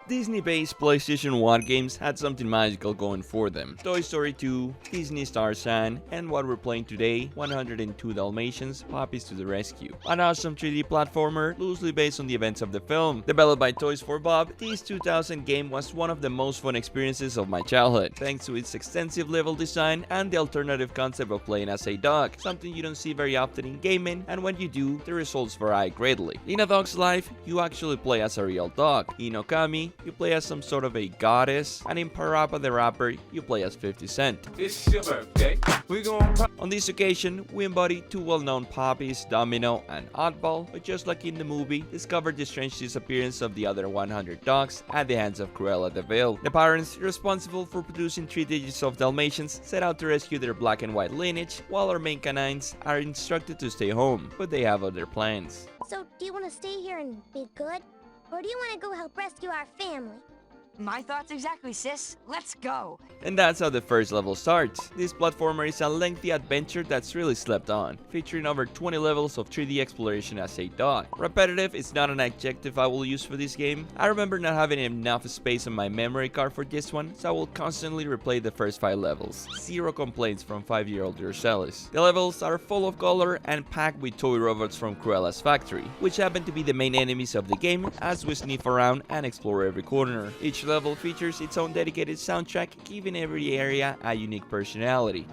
Disney-based PlayStation 1 games had something magical going for them. Toy Story 2, Disney's Tarzan, and what we're playing today, 102 Dalmatians, Puppies to the Rescue. An awesome 3D platformer loosely based on the events of the film. Developed by Toys for Bob, this 2000 game was one of the most fun experiences of my childhood, thanks to its extensive level design and the alternative concept of playing as a dog, something you don't see very often in gaming, and when you do, the results vary greatly. In a dog's life, you actually play as a real dog. In Okami, you play as some sort of a goddess, and in Parappa the Rapper, you play as 50 Cent. It's your birthday. On this occasion, we embody two well-known puppies, Domino and Oddball, but just like in the movie, discovered the strange disappearance of the other 100 dogs at the hands of Cruella de Vil. The parents, responsible for producing 3 digits of Dalmatians, set out to rescue their black and white lineage, while our main canines are instructed to stay home, but they have other plans. So, do you want to stay here and be good? Or do you want to go help rescue our family? My thoughts exactly, sis. Let's go. And that's how the first level starts. This platformer is a lengthy adventure that's really slept on, featuring over 20 levels of 3D exploration as a dog. Repetitive is not an adjective I will use for this game. I remember not having enough space on my memory card for this one, so I will constantly replay the first 5 levels. Zero complaints from 5-year-old Urcelis. The levels are full of color and packed with toy robots from Cruella's factory, which happen to be the main enemies of the game as we sniff around and explore every corner. Each level features its own dedicated soundtrack, giving every area a unique personality,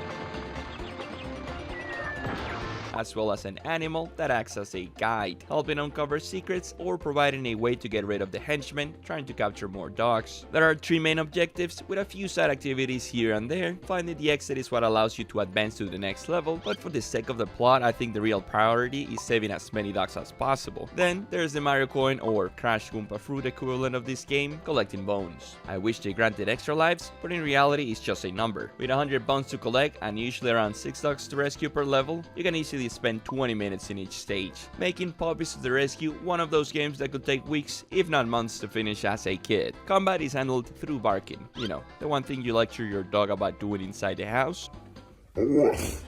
as well as an animal that acts as a guide, helping uncover secrets or providing a way to get rid of the henchmen trying to capture more dogs. There are 3 main objectives with a few side activities here and there. Finding the exit is what allows you to advance to the next level, but for the sake of the plot, I think the real priority is saving as many dogs as possible. Then there's the Mario Coin or Crash Goomba Fruit equivalent of this game, collecting bones. I wish they granted extra lives, but in reality it's just a number. With 100 bones to collect and usually around 6 dogs to rescue per level, you can easily spend 20 minutes in each stage, making Puppies to the Rescue one of those games that could take weeks, if not months, to finish as a kid. Combat is handled through barking, you know, the one thing you lecture your dog about doing inside the house.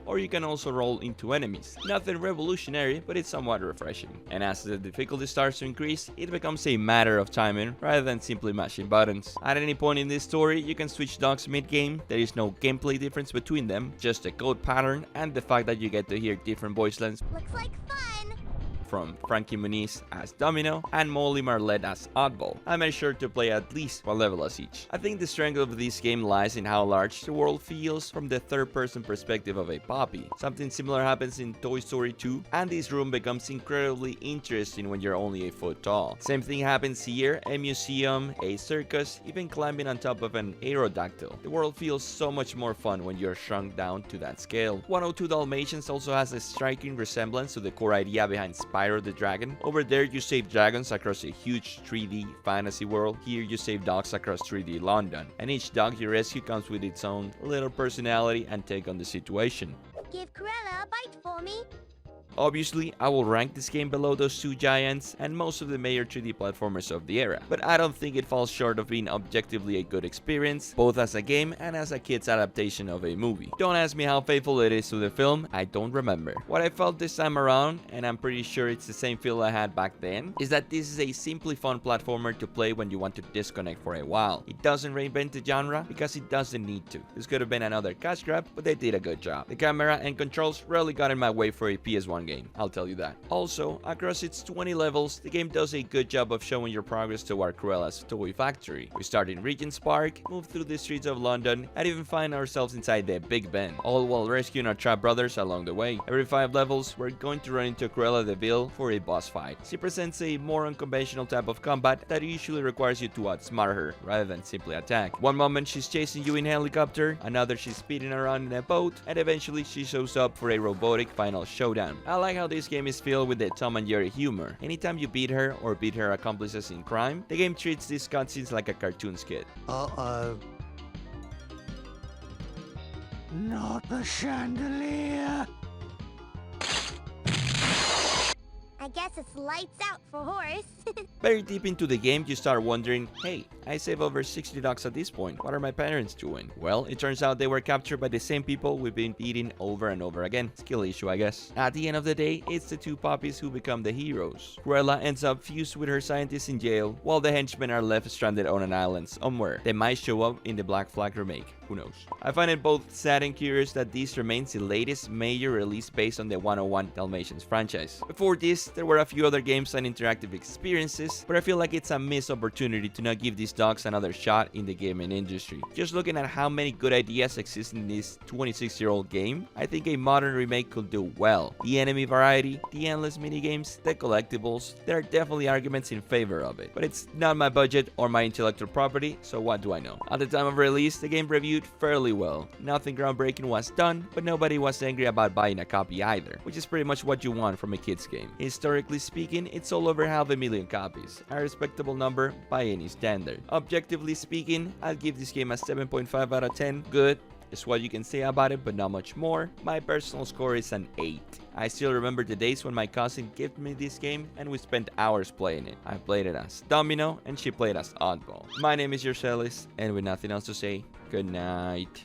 Or you can also roll into enemies. Nothing revolutionary, but it's somewhat refreshing. And as the difficulty starts to increase, it becomes a matter of timing rather than simply mashing buttons. At any point in this story, you can switch dogs mid-game. There is no gameplay difference between them, just a code pattern and the fact that you get to hear different voice lines Looks like fun! from Frankie Muniz as Domino and Molly Marlette as Oddball. I made sure to play at least 1 level as each. I think the strength of this game lies in how large the world feels from the third-person perspective of a puppy. Something similar happens in Toy Story 2, and this room becomes incredibly interesting when you're only a foot tall. Same thing happens here, a museum, a circus, even climbing on top of an aerodactyl. The world feels so much more fun when you're shrunk down to that scale. 102 Dalmatians also has a striking resemblance to the core idea behind Spyro the Dragon. Over there you save dragons across a huge 3D fantasy world. Here you save dogs across 3D London. And each dog you rescue comes with its own little personality and take on the situation. Give Cruella a bite for me. Obviously, I will rank this game below those 2 giants and most of the major 3D platformers of the era, but I don't think it falls short of being objectively a good experience, both as a game and as a kid's adaptation of a movie. Don't ask me how faithful it is to the film, I don't remember. What I felt this time around, and I'm pretty sure it's the same feel I had back then, is that this is a simply fun platformer to play when you want to disconnect for a while. It doesn't reinvent the genre because it doesn't need to. This could have been another cash grab, but they did a good job. The camera and controls rarely got in my way for a PS1 game, I'll tell you that. Also, across its 20 levels, the game does a good job of showing your progress toward Cruella's toy factory. We start in Regent's Park, move through the streets of London, and even find ourselves inside the Big Ben, all while rescuing our trapped brothers along the way. Every 5 levels, we're going to run into Cruella de Vil for a boss fight. She presents a more unconventional type of combat that usually requires you to outsmart her, rather than simply attack. One moment she's chasing you in a helicopter, another she's speeding around in a boat, and eventually she shows up for a robotic final showdown. I like how this game is filled with the Tom and Jerry humor. Anytime you beat her or beat her accomplices in crime, the game treats these cutscenes like a cartoon skit. Uh-oh. Not the chandelier. I guess it's lights out for horse. Very deep into the game, you start wondering, hey, I save over 60 dogs at this point. What are my parents doing? Well, it turns out they were captured by the same people we've been beating over and over again. Skill issue, I guess. At the end of the day, it's the two puppies who become the heroes. Cruella ends up fused with her scientists in jail, while the henchmen are left stranded on an island somewhere. They might show up in the Black Flag remake. Who knows? I find it both sad and curious that this remains the latest major release based on the 101 Dalmatians franchise. Before this, there were a few other games and interactive experiences, but I feel like it's a missed opportunity to not give these dogs another shot in the gaming industry. Just looking at how many good ideas exist in this 26-year-old game, I think a modern remake could do well. The enemy variety, the endless minigames, the collectibles, there are definitely arguments in favor of it, but it's not my budget or my intellectual property, so what do I know? At the time of release, the game reviewed fairly well. Nothing groundbreaking was done, but nobody was angry about buying a copy either, which is pretty much what you want from a kid's game. Historically speaking, it's sold over 500,000 copies, a respectable number by any standard. Objectively speaking, I'd give this game a 7.5 out of 10. Good is what you can say about it, but not much more. My personal score is an 8. I still remember the days when my cousin gifted me this game and we spent hours playing it. I played it as Domino and she played as Oddball. My name is Yourcelis, and with nothing else to say, good night.